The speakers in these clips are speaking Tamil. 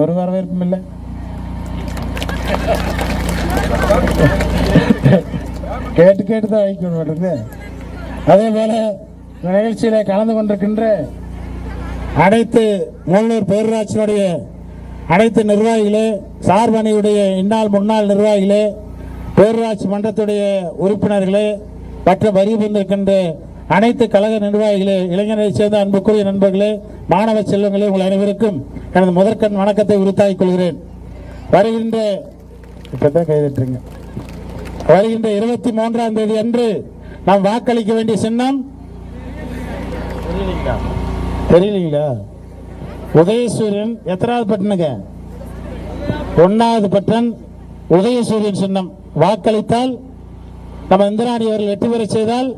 ஒரு வரவேற்பும் இல்லை. கேட்டு கேட்டு தான் வைக்க மாட்டேங்குது. அதே போல நிகழ்ச்சியில் கலந்து கொண்டிருக்கின்ற அனைத்து மூலூர் பேரூராட்சியினுடைய அனைத்து நிர்வாகிகளே, சார்பணியுடைய இந்நாள் முன்னாள் நிர்வாகிகளே, பேரூராட்சி மன்றத்துடைய உறுப்பினர்களே, மற்ற வரி வந்திருக்கின்ற அனைத்து கழக நிர்வாகிகளே, இளைஞரை சேர்ந்த அன்புக்குரிய நண்பர்களே, மாணவ செல்வங்களே, உங்கள் அனைவருக்கும் எனது முதற்கண் வணக்கத்தை உரித்தாக்கிக் கொள்கிறேன். வருகின்ற இப்பதான் கைதட்டுறீங்க. வருகின்ற 23ஆம் தேதி அன்று நாம் வாக்களிக்க வேண்டிய சின்னம் தெரியலீங்களா? உதயசூரியன். எத்தனாவது பட்டனுங்க? 1வது பட்டன் உதயசூரியன் சின்னம். வாக்களித்தால் நம்ம இந்திராணி அவர்கள் வெற்றி பெற செய்தால்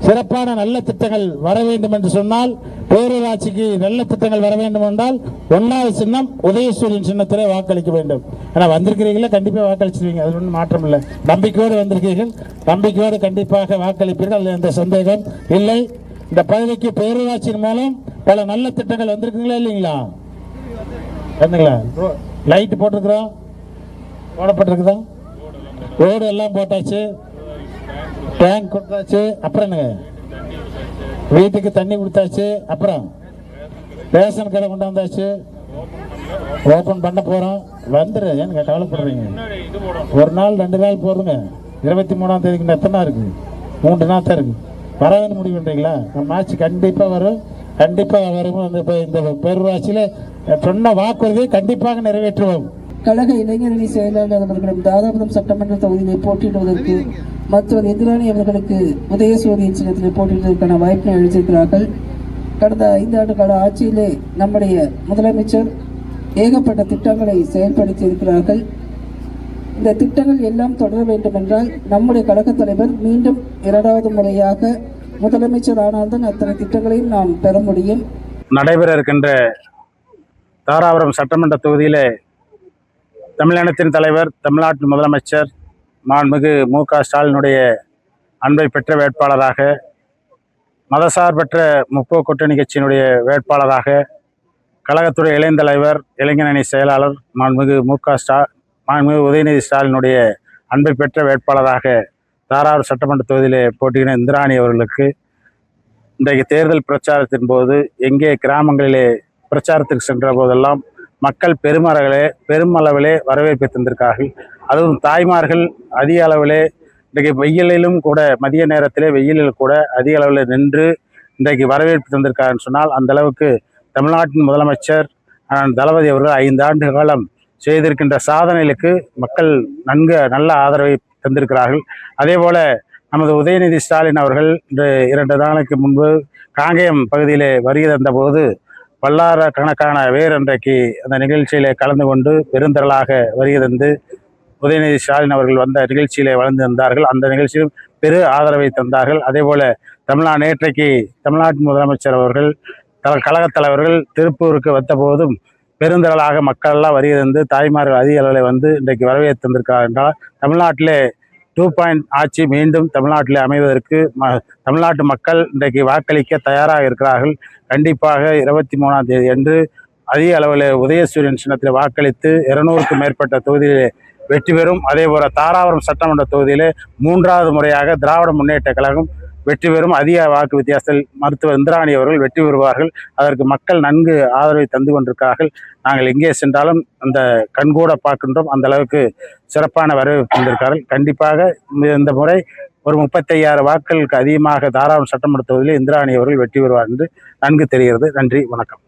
சிறப்பான நல்ல திட்டங்கள் வர வேண்டும் என்று சொன்னால், பேரூராட்சிக்கு நல்ல திட்டங்கள் வர வேண்டும் என்றால் 1வது சின்னம் உதயசூரியன் சின்னத்திலே வாக்களிக்க வேண்டும். ஆனால் வந்திருக்கிறீங்களா? கண்டிப்பாக வாக்களிச்சிருவீங்க, அது ஒன்றும் மாற்றம் இல்லை. நம்பிக்கையோடு வந்திருக்கீர்கள், நம்பிக்கையோடு கண்டிப்பாக வாக்களிப்பீர்கள், அதில் எந்த சந்தேகம் இல்லை. இந்த பகுதிக்கு பேரூராட்சியின் மூலம் பல நல்ல திட்டங்கள் வந்திருக்குங்களா இல்லைங்களா? வந்துங்களா? லைட் போட்டிருக்கிறோம், போடப்பட்டிருக்குதா? ரோடு எல்லாம் போட்டாச்சு, டேங்க் கொடுத்தாச்சு, அப்புறம் என்னங்க வீட்டுக்கு தண்ணி கொடுத்தாச்சு, அப்புறம் ரேஷன் கடை கொண்டு வந்தாச்சு, ஓப்பன் பண்ண போகிறோம். வந்துடு, ஏன்னு கவலைப்படுறீங்க? ஒரு நாள் 2 நாள் போடுங்க. 23ஆம் தேதிக்கு எத்தனை நாள் இருக்குது? 3 நாள் தான் இருக்குது. வராதுன்னு முடிவு பண்ணுறீங்களா? நம்ம ஆட்சி கண்டிப்பாக வரும், கண்டிப்பாக வரும். இந்த பேரூராட்சியில் சொன்ன வாக்குறுதியை கண்டிப்பாக நிறைவேற்றுவோம். கழக இளைஞரணி செயலாளர் அவர்களும் தாராபுரம் சட்டமன்ற தொகுதியை போட்டியிடுவதற்கு மருத்துவர் இந்திராணி அவர்களுக்கு உதயசூரியன் சின்னத்தில் போட்டியிடுவதற்கான வாய்ப்பினை அளித்திருக்கிறார்கள். கடந்த 5 ஆண்டு கால ஆட்சியிலே நம்முடைய முதலமைச்சர் ஏகப்பட்ட திட்டங்களை செயல்படுத்தி இருக்கிறார்கள். இந்த திட்டங்கள் எல்லாம் தொடர வேண்டும் என்றால் நம்முடைய கழகத் தலைவர் மீண்டும் 2வது முறையாக முதலமைச்சர் ஆனால்தான் அத்தனை திட்டங்களையும் நாம் பெற முடியும். நடைபெற இருக்கின்ற தாராபுரம் சட்டமன்ற தொகுதியிலே தமிழினத்தின் தலைவர், தமிழ்நாட்டு முதலமைச்சர் மாண்புமிகு மு.க. ஸ்டாலினுடைய அன்பை பெற்ற வேட்பாளராக, மதசார்பற்ற முற்போக்கு கூட்டணி கட்சியினுடைய வேட்பாளராக, கழகத்துடைய இளைஞர் இளைஞரணி செயலாளர் மாண்புமிகு மாண்புமிகு உதயநிதி ஸ்டாலினுடைய அன்பை பெற்ற வேட்பாளராக தாராபுரம் சட்டமன்ற தொகுதியிலே போட்டியின இந்திராணி அவர்களுக்கு இன்றைக்கு தேர்தல் பிரச்சாரத்தின் போது எங்கே கிராமங்களிலே பிரச்சாரத்துக்கு சென்ற போதெல்லாம் மக்கள் பெருமளவிலே வரவேற்பை தந்திருக்கார்கள். அதுவும் தாய்மார்கள் அதிக அளவிலே இன்றைக்கு வெயிலிலும் கூட, மதிய நேரத்திலே வெயிலில் கூட அதிக அளவில் நின்று இன்றைக்கு வரவேற்பு தந்திருக்காருன்னு சொன்னால், அந்த அளவுக்கு தமிழ்நாட்டின் முதலமைச்சர் தளபதி அவர்கள் 5 ஆண்டு காலம் செய்திருக்கின்ற சாதனைகளுக்கு மக்கள் நல்ல ஆதரவை தந்திருக்கிறார்கள். அதே போல நமது உதயநிதி ஸ்டாலின் அவர்கள் 2 நாளைக்கு முன்பு காங்கேயம் பகுதியிலே வருகை தந்தபோது பல்லாயிரக்கணக்கான பேர் இன்றைக்கு அந்த நிகழ்ச்சியிலே கலந்து கொண்டு பெருந்திரளாக வருகை தந்து உதயநிதி ஸ்டாலின் அவர்கள் வந்த நிகழ்ச்சியிலே வளர்ந்து வந்தார்கள். அந்த நிகழ்ச்சியில் பெரு ஆதரவை தந்தார்கள். அதே போல நேற்றைக்கு தமிழ்நாட்டின் முதலமைச்சர் அவர்கள் கழகத் தலைவர்கள் திருப்பூருக்கு வந்த போதும் பெருந்திரளாக மக்கள் எல்லாம் வருகை தந்து தாய்மார்கள் அதிக அளவில் வந்து இன்றைக்கு வரவேற்று தந்திருக்கிறார் என்றால், தமிழ்நாட்டிலே 2 ஆட்சி மீண்டும் தமிழ்நாட்டிலே அமைவதற்கு தமிழ்நாட்டு மக்கள் இன்றைக்கு வாக்களிக்க தயாராக இருக்கிறார்கள். கண்டிப்பாக 23ஆம் தேதி அன்று அதிக அளவில் உதயசூரியன் சின்னத்தில் வாக்களித்து 200க்கும் மேற்பட்ட தொகுதியிலே வெற்றி பெறும். அதே போல தாராபுரம் சட்டமன்ற தொகுதியிலே 3வது முறையாக திராவிட முன்னேற்ற கழகம் வெற்றி பெறும். அதிக வாக்கு வித்தியாசத்தில் மருத்துவர் இந்திராணி அவர்கள் வெற்றி பெறுவார்கள். அதற்கு மக்கள் நன்கு ஆதரவை தந்து கொண்டிருக்கிறார்கள். நாங்கள் எங்கே சென்றாலும் அந்த கண்கூட பார்க்கின்றோம். அந்த அளவுக்கு சிறப்பான வரவேற்பு தந்திருக்கிறார்கள். கண்டிப்பாக இந்த முறை ஒரு 35,000 வாக்குகளுக்கு அதிகமாக தாராபுரம் சட்டமன்ற தொகுதியில் இந்திராணி அவர்கள் வெற்றி பெறுவார் என்று நன்கு தெரிகிறது. நன்றி, வணக்கம்.